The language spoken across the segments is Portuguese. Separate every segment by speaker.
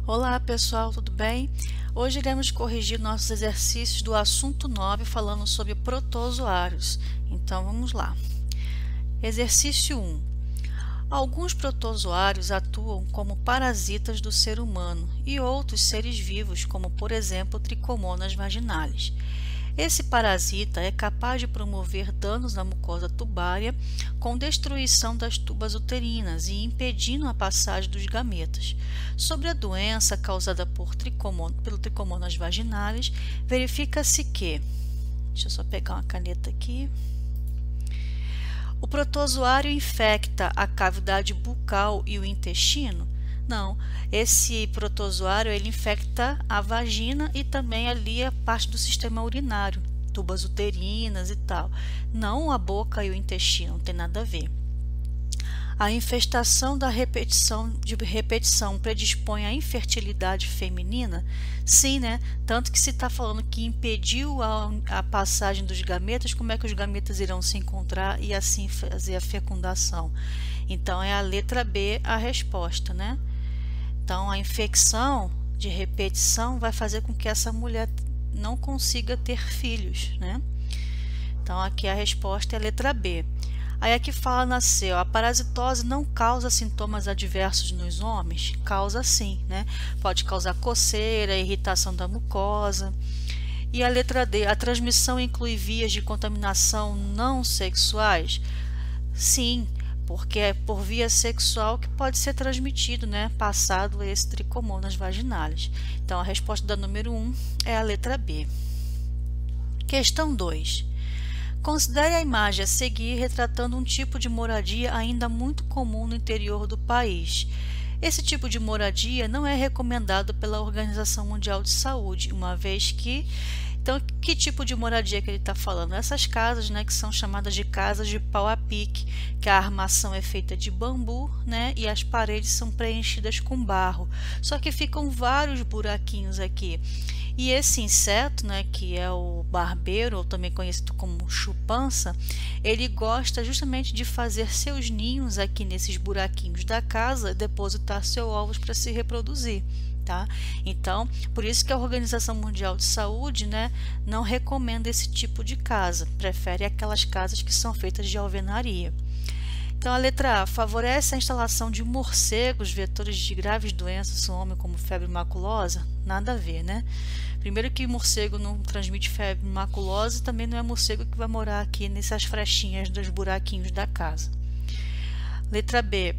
Speaker 1: Olá pessoal, tudo bem? Hoje iremos corrigir nossos exercícios do assunto 9 falando sobre protozoários. Então vamos lá. Exercício 1. Alguns protozoários atuam como parasitas do ser humano e outros seres vivos, como por exemplo Trichomonas vaginalis. Esse parasita é capaz de promover danos na mucosa tubária com destruição das tubas uterinas e impedindo a passagem dos gametas. Sobre a doença causada pelo Trichomonas vaginalis, verifica-se que, deixa eu só pegar uma caneta aqui, o protozoário infecta a cavidade bucal e o intestino? Não, esse protozoário ele infecta a vagina e também ali a parte do sistema urinário, tubas uterinas e tal. Não a boca e o intestino, não tem nada a ver. A infestação da repetição predispõe à infertilidade feminina? Sim, né? Tanto que se está falando que impediu a passagem dos gametas, como é que os gametas irão se encontrar e assim fazer a fecundação? Então é a letra B a resposta, né? Então, a infecção de repetição vai fazer com que essa mulher não consiga ter filhos, né? Então, aqui a resposta é a letra B. Aí aqui fala na C, ó, a parasitose não causa sintomas adversos nos homens? Causa sim, né? Pode causar coceira, irritação da mucosa. E a letra D, a transmissão inclui vias de contaminação não sexuais? Sim, porque é por via sexual que pode ser transmitido, né, passado esse Trichomonas vaginalis. Então, a resposta da número 1 é a letra B. Questão 2. Considere a imagem a seguir retratando um tipo de moradia ainda muito comum no interior do país. Esse tipo de moradia não é recomendado pela Organização Mundial de Saúde, uma vez que... Então, que tipo de moradia que ele está falando? Essas casas, né, que são chamadas de casas de pau a pique, que a armação é feita de bambu, né, e as paredes são preenchidas com barro. Só que ficam vários buraquinhos aqui. E esse inseto, né, que é o barbeiro, ou também conhecido como chupança, ele gosta justamente de fazer seus ninhos aqui nesses buraquinhos da casa e depositar seus ovos para se reproduzir. Tá? Então, por isso que a Organização Mundial de Saúde, né, não recomenda esse tipo de casa, prefere aquelas casas que são feitas de alvenaria. Então, a letra A, favorece a instalação de morcegos, vetores de graves doenças no homem, como febre maculosa? Nada a ver, né? Primeiro que morcego não transmite febre maculosa, também não é morcego que vai morar aqui nessas frechinhas dos buraquinhos da casa. Letra B,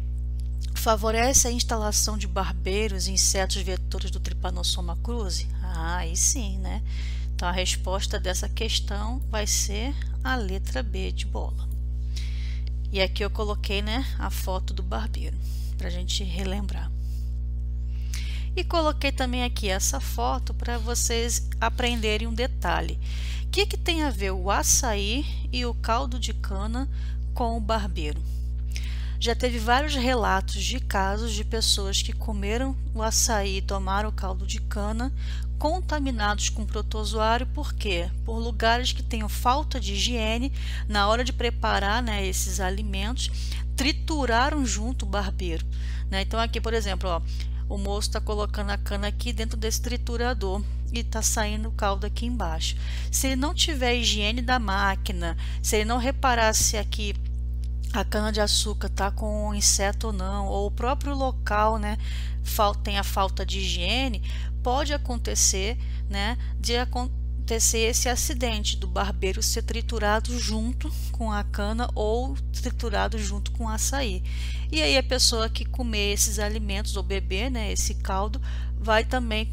Speaker 1: favorece a instalação de barbeiros e insetos vetores do Trypanosoma cruzi? Ah, aí sim, né? Então, a resposta dessa questão vai ser a letra B de bola. E aqui eu coloquei, né, a foto do barbeiro, para a gente relembrar. E coloquei também aqui essa foto para vocês aprenderem um detalhe. O que tem a ver o açaí e o caldo de cana com o barbeiro? Já teve vários relatos de casos de pessoas que comeram o açaí e tomaram o caldo de cana contaminados com protozoário. Por quê? Por lugares que tenham falta de higiene, na hora de preparar, né, esses alimentos, trituraram junto o barbeiro. Né? Então aqui, por exemplo, ó, o moço está colocando a cana aqui dentro desse triturador e está saindo o caldo aqui embaixo. Se ele não tiver higiene da máquina, se ele não reparasse aqui a cana-de-açúcar está com inseto ou não, ou o próprio local, né, tem a falta de higiene, pode acontecer, né, de acontecer esse acidente do barbeiro ser triturado junto com a cana ou triturado junto com o açaí. E aí a pessoa que comer esses alimentos ou beber, né, esse caldo, vai também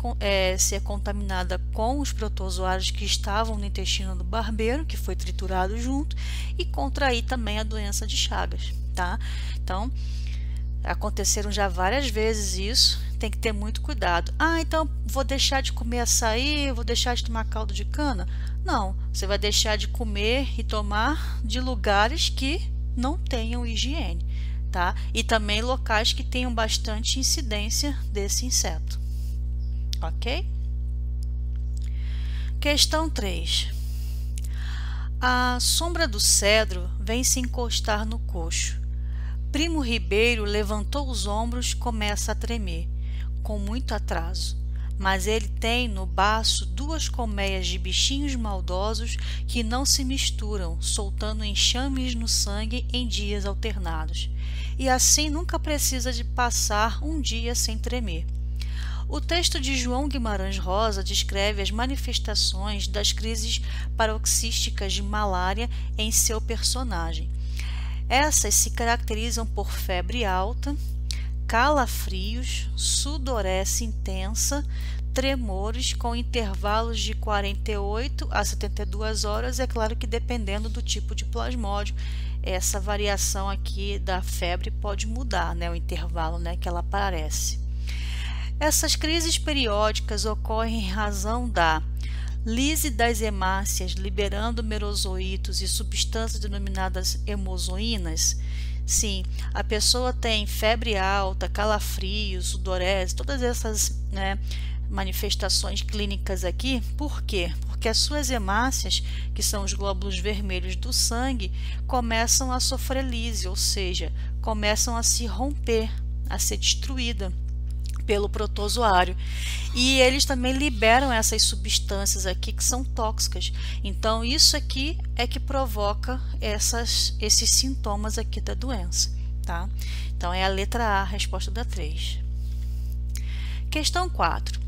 Speaker 1: ser contaminada com os protozoários que estavam no intestino do barbeiro, que foi triturado junto, e contrair também a doença de Chagas, tá? Então, aconteceram já várias vezes isso, tem que ter muito cuidado. Ah, então vou deixar de comer açaí, vou deixar de tomar caldo de cana? Não, você vai deixar de comer e tomar de lugares que não tenham higiene, tá? E também locais que tenham bastante incidência desse inseto. Ok? Questão 3. A sombra do cedro vem se encostar no coxo. Primo Ribeiro levantou os ombros, começa a tremer. com muito atraso, mas ele tem no baço 2 colmeias de bichinhos maldosos que não se misturam, soltando enxames no sangue em dias alternados, e assim nunca precisa de passar um dia sem tremer. O texto de João Guimarães Rosa descreve as manifestações das crises paroxísticas de malária em seu personagem. Essas se caracterizam por febre alta, calafrios, sudorese intensa, tremores com intervalos de 48 a 72 horas, é claro que dependendo do tipo de plasmódio, essa variação aqui da febre pode mudar, né, o intervalo, né, que ela aparece. Essas crises periódicas ocorrem em razão da lise das hemácias, liberando merozoítos e substâncias denominadas hemozoínas. Sim, a pessoa tem febre alta, calafrios, sudorese, todas essas, né, manifestações clínicas aqui. Por quê? Porque as suas hemácias, que são os glóbulos vermelhos do sangue, começam a sofrer lise, ou seja, começam a se romper, a ser destruída pelo protozoário, e eles também liberam essas substâncias aqui que são tóxicas. Então isso aqui é que provoca esses sintomas aqui da doença, tá? Então é a letra A, a resposta da 3. Questão 4.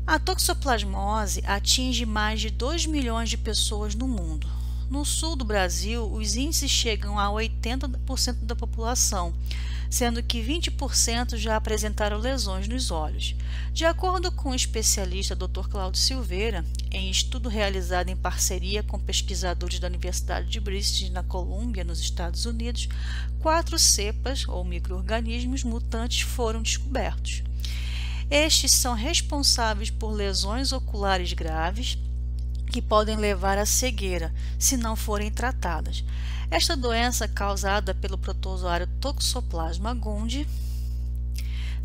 Speaker 1: A toxoplasmose atinge mais de 2 milhões de pessoas no mundo. No sul do Brasil, os índices chegam a 80% da população, sendo que 20% já apresentaram lesões nos olhos. De acordo com o especialista Dr. Cláudio Silveira, em estudo realizado em parceria com pesquisadores da Universidade de Bristol, na Colômbia, nos Estados Unidos, 4 cepas ou micro-organismos mutantes foram descobertos. Estes são responsáveis por lesões oculares graves, que podem levar à cegueira, se não forem tratadas. Esta doença, causada pelo protozoário Toxoplasma gondii,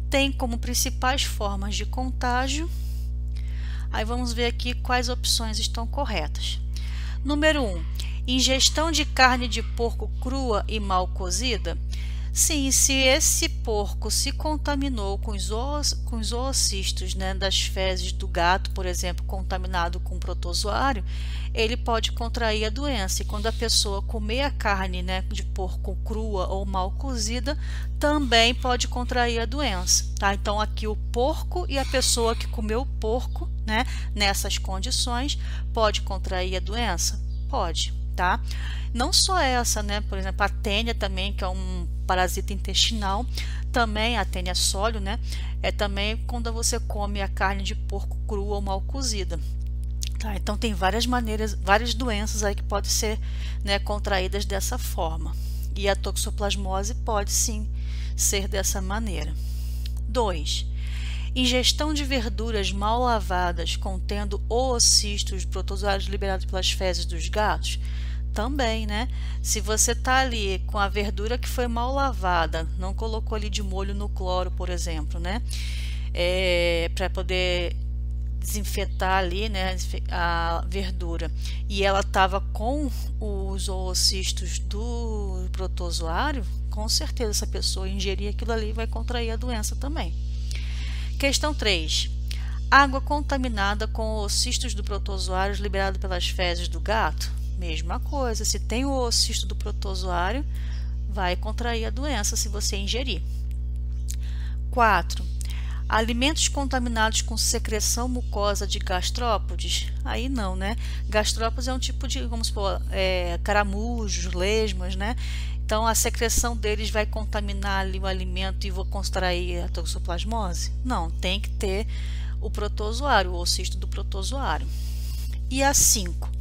Speaker 1: tem como principais formas de contágio. Aí vamos ver aqui quais opções estão corretas. Número 1. Ingestão de carne de porco crua e mal cozida. Sim, se esse porco se contaminou com os oocistos, né, das fezes do gato, por exemplo, contaminado com protozoário, ele pode contrair a doença. E quando a pessoa comer a carne, né, de porco crua ou mal cozida, também pode contrair a doença. Tá? Então aqui o porco e a pessoa que comeu o porco, né, nessas condições, pode contrair a doença? Pode, tá? Não só essa, né? Por exemplo, a tênia também, que é um parasita intestinal, também a tênia sólio, né? É também quando você come a carne de porco crua ou mal cozida. Tá? Então tem várias maneiras, várias doenças aí que podem ser, né, contraídas dessa forma. E a toxoplasmose pode sim ser dessa maneira. 2. Ingestão de verduras mal lavadas contendo oocistos protozoários liberados pelas fezes dos gatos. Também, né? Se você tá ali com a verdura que foi mal lavada, não colocou ali de molho no cloro, por exemplo, né? Para poder desinfetar ali, né, a verdura, e ela estava com os oocistos do protozoário, com certeza essa pessoa ingerir aquilo ali vai contrair a doença também. Questão 3. Água contaminada com oocistos do protozoário liberado pelas fezes do gato. Mesma coisa, se tem o oocisto do protozoário, vai contrair a doença se você ingerir. 4. Alimentos contaminados com secreção mucosa de gastrópodes. Aí não, né? Gastrópodes é um tipo de, vamos supor, caramujos, lesmas, né? Então a secreção deles vai contaminar ali o alimento e vou contrair a toxoplasmose? Não, tem que ter o protozoário, o oocisto do protozoário. E a 5.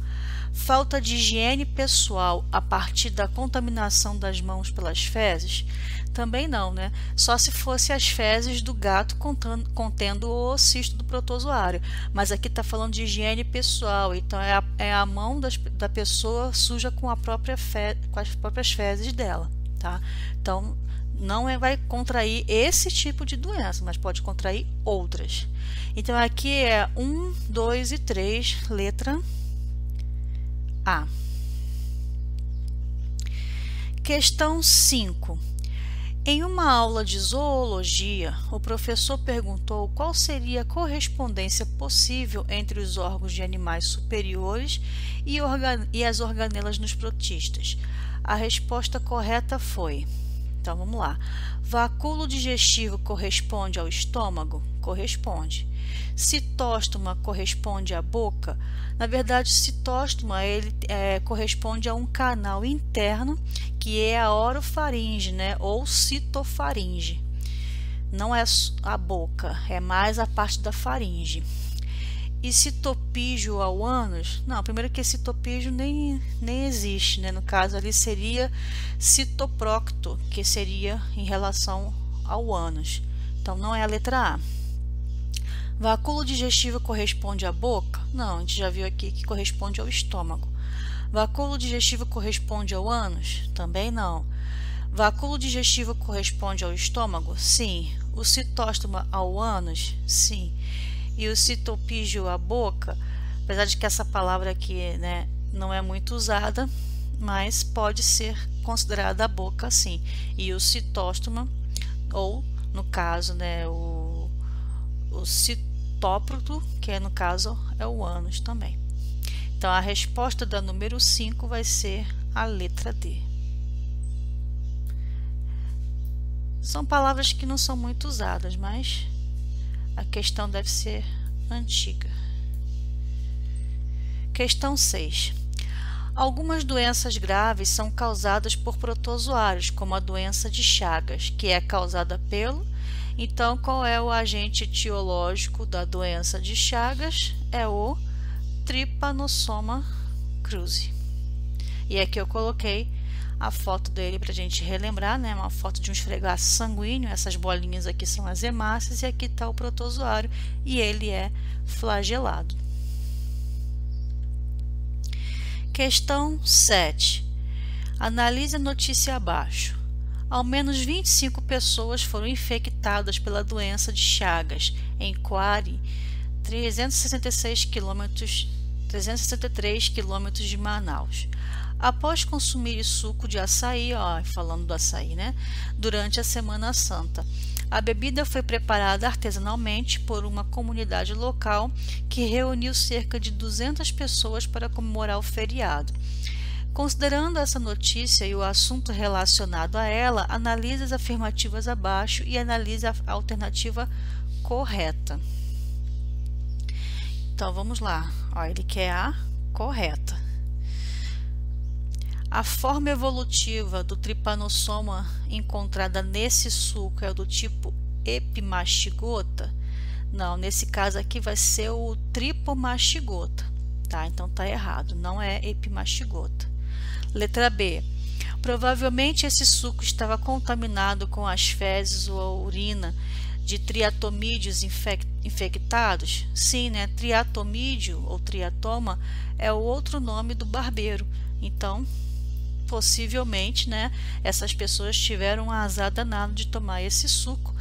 Speaker 1: Falta de higiene pessoal a partir da contaminação das mãos pelas fezes? Também não, né? Só se fosse as fezes do gato contendo o oocisto do protozoário. Mas aqui está falando de higiene pessoal, então é a mão da pessoa suja com as próprias fezes dela, tá? Então não vai contrair esse tipo de doença, mas pode contrair outras. Então aqui é 1, 2 e 3, letra A. Questão 5. Em uma aula de zoologia, o professor perguntou qual seria a correspondência possível entre os órgãos de animais superiores e as organelas nos protistas. A resposta correta foi... Então, vamos lá. Vacúolo digestivo corresponde ao estômago? Corresponde. Citóstoma corresponde à boca? Na verdade, citóstoma corresponde a um canal interno que é a orofaringe, né? Ou citofaringe. Não é a boca, é mais a parte da faringe. E citopígio ao ânus? Não, primeiro que citopígio nem existe, né? No caso ali seria citoprocto, que seria em relação ao ânus. Então não é a letra A. Vacúolo digestivo corresponde à boca? Não, a gente já viu aqui que corresponde ao estômago. Vacúolo digestivo corresponde ao ânus? Também não. Vacúolo digestivo corresponde ao estômago? Sim. O citóstoma ao ânus? Sim. E o citopígio à boca? Apesar de que essa palavra aqui, né, não é muito usada, mas pode ser considerada a boca, sim. E o citóstoma, ou no caso, né, o citóprocto, que no caso é o ânus também. Então a resposta da número 5 vai ser a letra D. São palavras que não são muito usadas, mas a questão deve ser antiga. Questão 6. Algumas doenças graves são causadas por protozoários, como a doença de Chagas, que é causada pelo... Então, qual é o agente etiológico da doença de Chagas? É o Trypanosoma cruzi. E aqui eu coloquei a foto dele para a gente relembrar, né? Uma foto de um esfregaço sanguíneo. Essas bolinhas aqui são as hemácias e aqui está o protozoário e ele é flagelado. Questão 7. Analise a notícia abaixo. Ao menos 25 pessoas foram infectadas pela doença de Chagas em Coari, 363 quilômetros de Manaus. Após consumir suco de açaí, falando do açaí, né, durante a Semana Santa. A bebida foi preparada artesanalmente por uma comunidade local que reuniu cerca de 200 pessoas para comemorar o feriado. Considerando essa notícia e o assunto relacionado a ela, analise as afirmativas abaixo e analise a alternativa correta. Então, vamos lá. Ele quer a correta. A forma evolutiva do tripanossoma encontrada nesse suco é do tipo epimastigota? Não, nesse caso aqui vai ser o tripomastigota, tá? Então tá errado, não é epimastigota. Letra B. Provavelmente esse suco estava contaminado com as fezes ou a urina de triatomídeos infectados? Sim, né? Triatomídeo ou triatoma é o outro nome do barbeiro. Então, possivelmente, né, essas pessoas tiveram um azar danado de tomar esse suco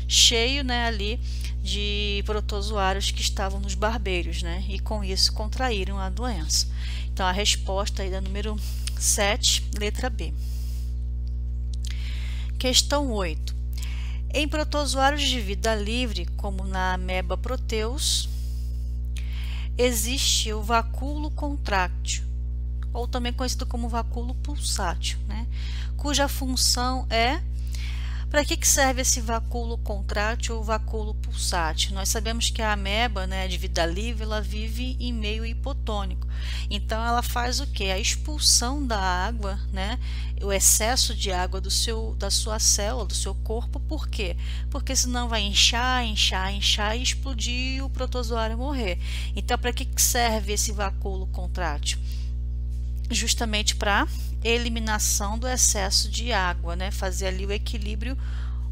Speaker 1: cheio, né, ali de protozoários que estavam nos barbeiros, né, e com isso contraíram a doença. Então a resposta aí da número 7, letra B. Questão 8. Em protozoários de vida livre, como na ameba Proteus, existe o vacúolo contráctil, ou também conhecido como vacúolo pulsátil, né? Cuja função é... Para que serve esse vacúolo contrátil ou vacúolo pulsátil? Nós sabemos que a ameba, né, de vida livre, ela vive em meio hipotônico. Então, ela faz o quê? A expulsão da água, né, o excesso de água da sua célula, do seu corpo. Por quê? Porque senão vai inchar e explodir e o protozoário morrer. Então, para que serve esse vacúolo contrátil? Justamente para eliminação do excesso de água, né? Fazer ali o equilíbrio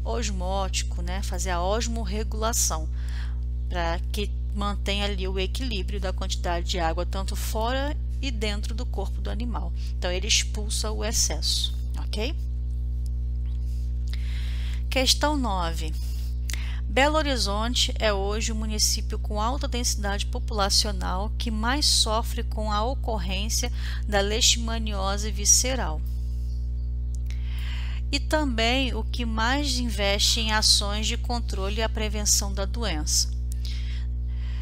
Speaker 1: osmótico, né? Fazer a osmorregulação, para que mantenha ali o equilíbrio da quantidade de água tanto fora e dentro do corpo do animal. Então ele expulsa o excesso, ok? Questão 9. Belo Horizonte é hoje o município com alta densidade populacional que mais sofre com a ocorrência da leishmaniose visceral. e também o que mais investe em ações de controle e a prevenção da doença.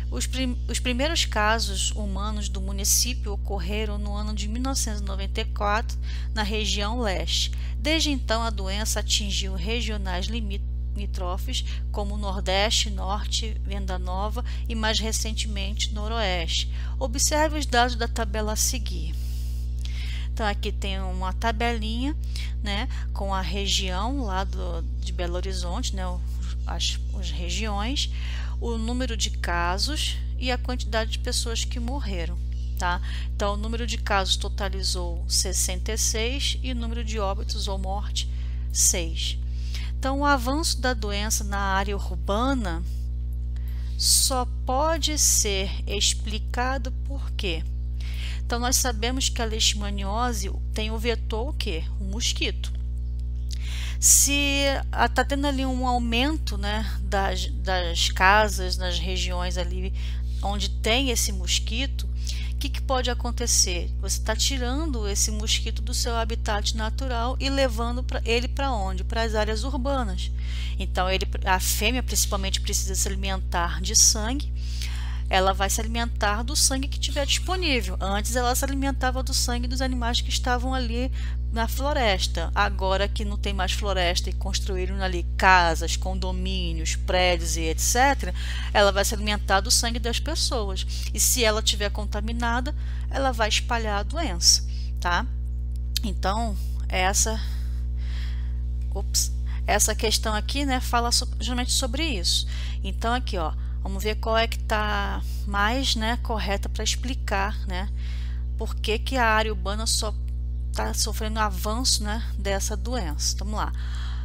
Speaker 1: Os primeiros casos humanos do município ocorreram no ano de 1994, na região leste. Desde então, a doença atingiu regionais limítrofes, como Nordeste, Norte, Venda Nova e, mais recentemente, Noroeste. Observe os dados da tabela a seguir. Então, aqui tem uma tabelinha, né, com a região lá de Belo Horizonte, né, as regiões, o número de casos e a quantidade de pessoas que morreram, tá? Então, o número de casos totalizou 66 e o número de óbitos ou morte, 6. Então, o avanço da doença na área urbana só pode ser explicado por quê? Então, nós sabemos que a leishmaniose tem o vetor o quê? O mosquito. Se está tendo ali um aumento, né, das casas nas regiões ali onde tem esse mosquito, o que pode acontecer? Você está tirando esse mosquito do seu habitat natural e levando ele para onde? Para as áreas urbanas. Então, a fêmea principalmente precisa se alimentar de sangue. Ela vai se alimentar do sangue que tiver disponível. Antes ela se alimentava do sangue dos animais que estavam ali na floresta. Agora que não tem mais floresta e construíram ali casas, condomínios, prédios e etc., ela vai se alimentar do sangue das pessoas. E se ela estiver contaminada, ela vai espalhar a doença, tá? Então, essa questão aqui, né, fala justamente sobre isso. Então, aqui, ó, vamos ver qual é que está mais, né, correta para explicar, né, por que a área urbana só está sofrendo avanço, né, dessa doença. Vamos lá.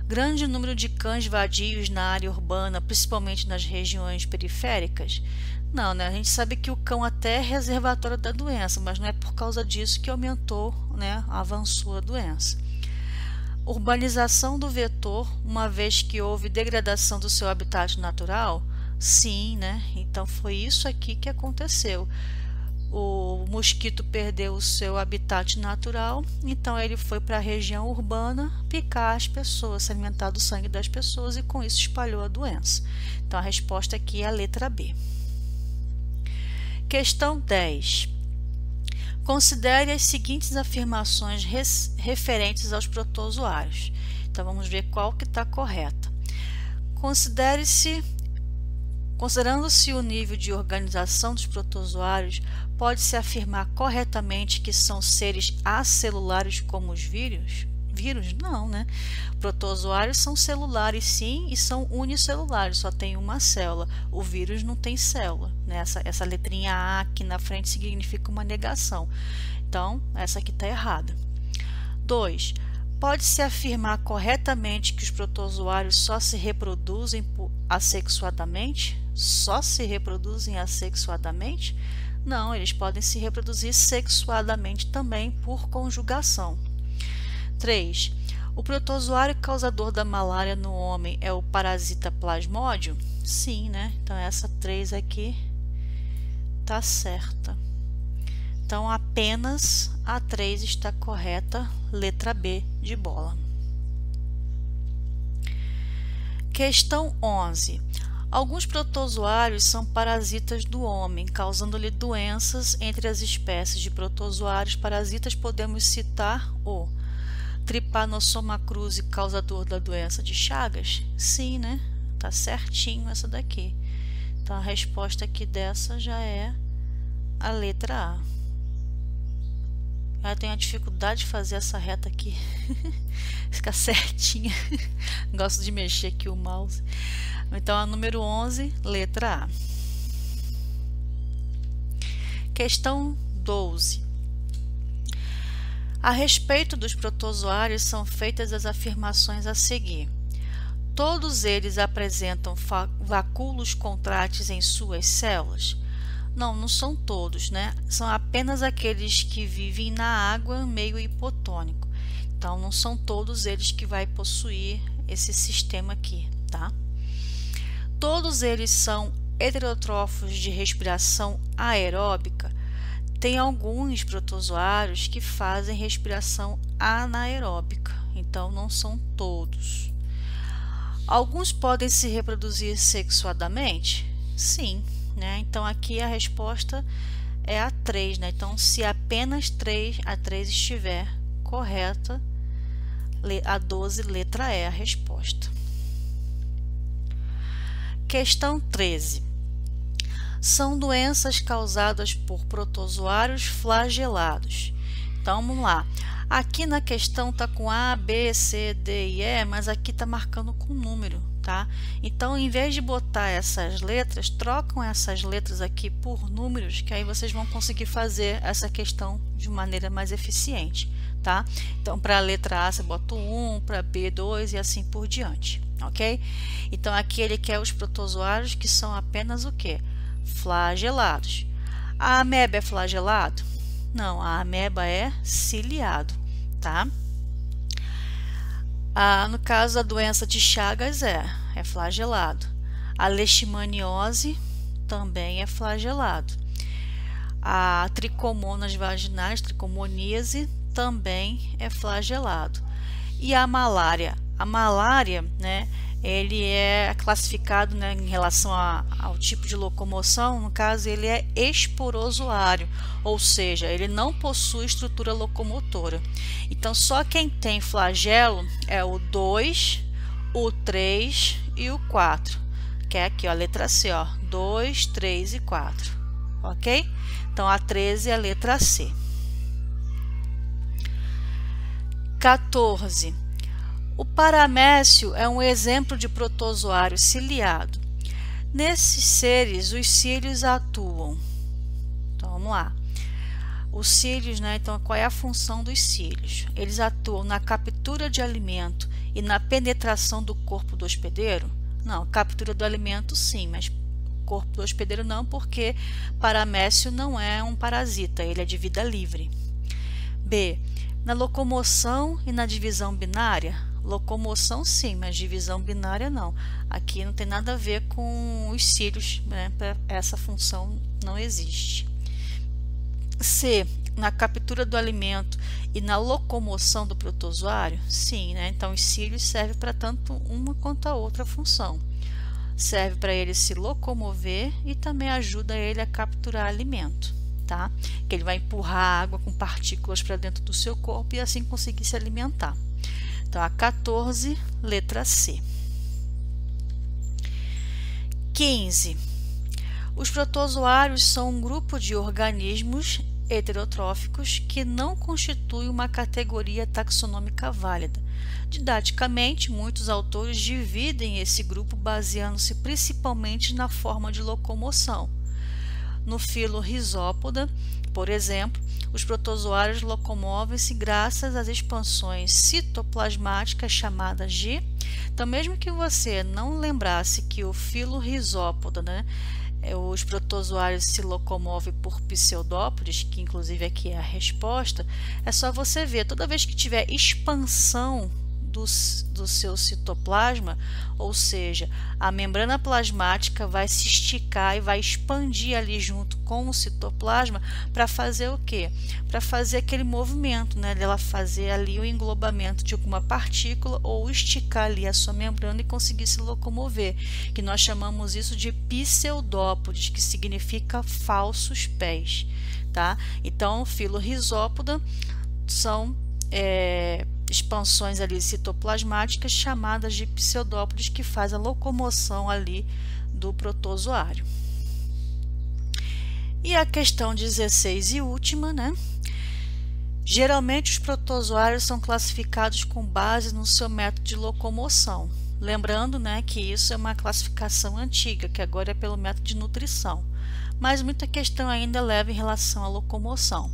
Speaker 1: Grande número de cães vadios na área urbana, principalmente nas regiões periféricas? Não, né? A gente sabe que o cão até é reservatório da doença, mas não é por causa disso que aumentou, né, avançou a doença. Urbanização do vetor, uma vez que houve degradação do seu habitat natural? Sim, né? Então foi isso aqui que aconteceu. O mosquito perdeu o seu habitat natural, então ele foi para a região urbana picar as pessoas, se alimentar do sangue das pessoas e com isso espalhou a doença. Então a resposta aqui é a letra B. Questão 10. Considere as seguintes afirmações referentes aos protozoários. Então vamos ver qual que está correta. Considerando-se o nível de organização dos protozoários, pode-se afirmar corretamente que são seres acelulares como os vírus? Vírus? Não, né? Protozoários são celulares sim e são unicelulares, só tem uma célula. O vírus não tem célula, né? Essa letrinha A aqui na frente significa uma negação. Então, essa aqui está errada. 2. Pode-se afirmar corretamente que os protozoários só se reproduzem assexuadamente? Só se reproduzem assexuadamente? Não, eles podem se reproduzir sexuadamente também por conjugação. 3. O protozoário causador da malária no homem é o parasita plasmódio? Sim, né? Então essa 3 aqui tá certa. Então apenas a 3 está correta, letra B de bola. Questão 11. Alguns protozoários são parasitas do homem, causando-lhe doenças. Entre as espécies de protozoários parasitas podemos citar o Trypanosoma cruzi, causador da doença de Chagas? Sim, né? Tá certinho essa daqui. Então a resposta aqui dessa já é a letra A. Eu tenho a dificuldade de fazer essa reta aqui. Ficar certinha. Gosto de mexer aqui o mouse. Então, a número 11, letra A. Questão 12. A respeito dos protozoários são feitas as afirmações a seguir. Todos eles apresentam vacúolos contráteis em suas células? Não, não são todos, né? São apenas aqueles que vivem na água, meio hipotônico. Então, não são todos eles que vai possuir esse sistema aqui, tá? Todos eles são heterotrófos de respiração aeróbica. Tem alguns protozoários que fazem respiração anaeróbica. então não são todos. Alguns podem se reproduzir sexuadamente? Sim, né? Então aqui a resposta é a 3, né? Então se apenas a 3 estiver correta, a 12, letra E, a resposta. Questão 13. São doenças causadas por protozoários flagelados. Então vamos lá. Aqui na questão tá com A, B, C, D e E, mas aqui tá marcando com número, tá? Então, em vez de botar essas letras, trocam essas letras aqui por números, que aí vocês vão conseguir fazer essa questão de maneira mais eficiente, tá? Então, para a letra A, você bota o 1, para B, 2 e assim por diante, ok? Então, aqui ele quer os protozoários que são apenas o quê? Flagelados. A ameba é flagelado? Não, a ameba é ciliado, tá? No caso da doença de Chagas é flagelado. A leishmaniose também é flagelado. A tricomonas vaginais, tricomoníase, também é flagelado. E a malária? A malária, né, ele é classificado, né, em relação ao tipo de locomoção, no caso ele é esporozoário, ou seja, ele não possui estrutura locomotora. Então só quem tem flagelo é o 2, o 3 e o 4, que é aqui, ó, a letra C, ó, 2, 3 e 4, ok? Então a 13 é a letra C. 14. O paramécio é um exemplo de protozoário ciliado. Nesses seres, os cílios atuam. Então, vamos lá. Os cílios, né? Então, qual é a função dos cílios? Eles atuam na captura de alimento e na penetração do corpo do hospedeiro? Não, captura do alimento sim, mas corpo do hospedeiro não, porque paramécio não é um parasita, ele é de vida livre. B. Na locomoção e na divisão binária? Locomoção sim, mas divisão binária não. Aqui não tem nada a ver com os cílios, né? Essa função não existe. C. Na captura do alimento e na locomoção do protozoário? Sim, né? Então os cílios servem para tanto uma quanto a outra função. Serve para ele se locomover e também ajuda ele a capturar alimento, tá? Que ele vai empurrar água com partículas para dentro do seu corpo e assim conseguir se alimentar. Então, a 14, letra C. 15. Os protozoários são um grupo de organismos heterotróficos que não constituem uma categoria taxonômica válida. Didaticamente, muitos autores dividem esse grupo baseando-se principalmente na forma de locomoção. No filo Rhizópoda, por exemplo, os protozoários locomovem-se graças às expansões citoplasmáticas chamadas de... Então, mesmo que você não lembrasse que o filo Rhizópoda, né, os protozoários se locomovem por pseudópodes, que inclusive aqui é a resposta, é só você ver, toda vez que tiver expansão do seu citoplasma, ou seja, a membrana plasmática vai se esticar e vai expandir ali junto com o citoplasma para fazer o quê? Para fazer aquele movimento, né? Dela fazer ali o englobamento de alguma partícula ou esticar ali a sua membrana e conseguir se locomover, que nós chamamos isso de pseudópodes, que significa falsos pés, tá? Então, filo Rhizópoda são expansões ali citoplasmáticas chamadas de pseudópodes que faz a locomoção ali do protozoário. E a questão 16 e última, né? Geralmente os protozoários são classificados com base no seu método de locomoção. Lembrando, né, que isso é uma classificação antiga, que agora é pelo método de nutrição. Mas muita questão ainda leva em relação à locomoção.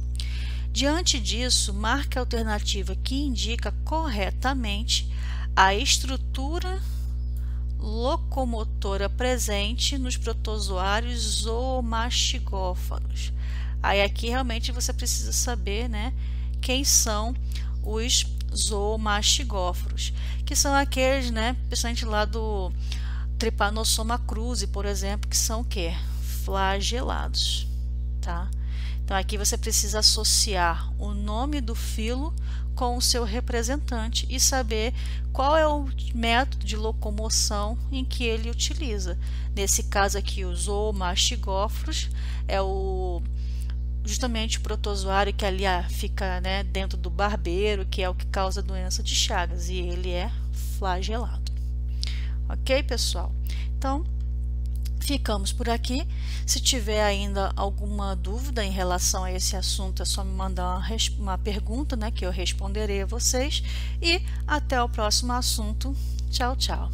Speaker 1: Diante disso, marque a alternativa que indica corretamente a estrutura locomotora presente nos protozoários zoomastigófaros. Aí aqui realmente você precisa saber, né, quem são os zoomastigófaros, que são aqueles, né, principalmente lá do Trypanosoma cruzi, por exemplo, que são o quê? Flagelados, tá? Então aqui você precisa associar o nome do filo com o seu representante e saber qual é o método de locomoção em que ele utiliza. Nesse caso aqui, os zoomastigóforos é justamente o protozoário que ali fica, né, dentro do barbeiro, que é o que causa a doença de Chagas, e ele é flagelado. Ok, pessoal? Então, ficamos por aqui. Se tiver ainda alguma dúvida em relação a esse assunto, é só me mandar uma pergunta, né, que eu responderei a vocês. E até o próximo assunto. Tchau, tchau.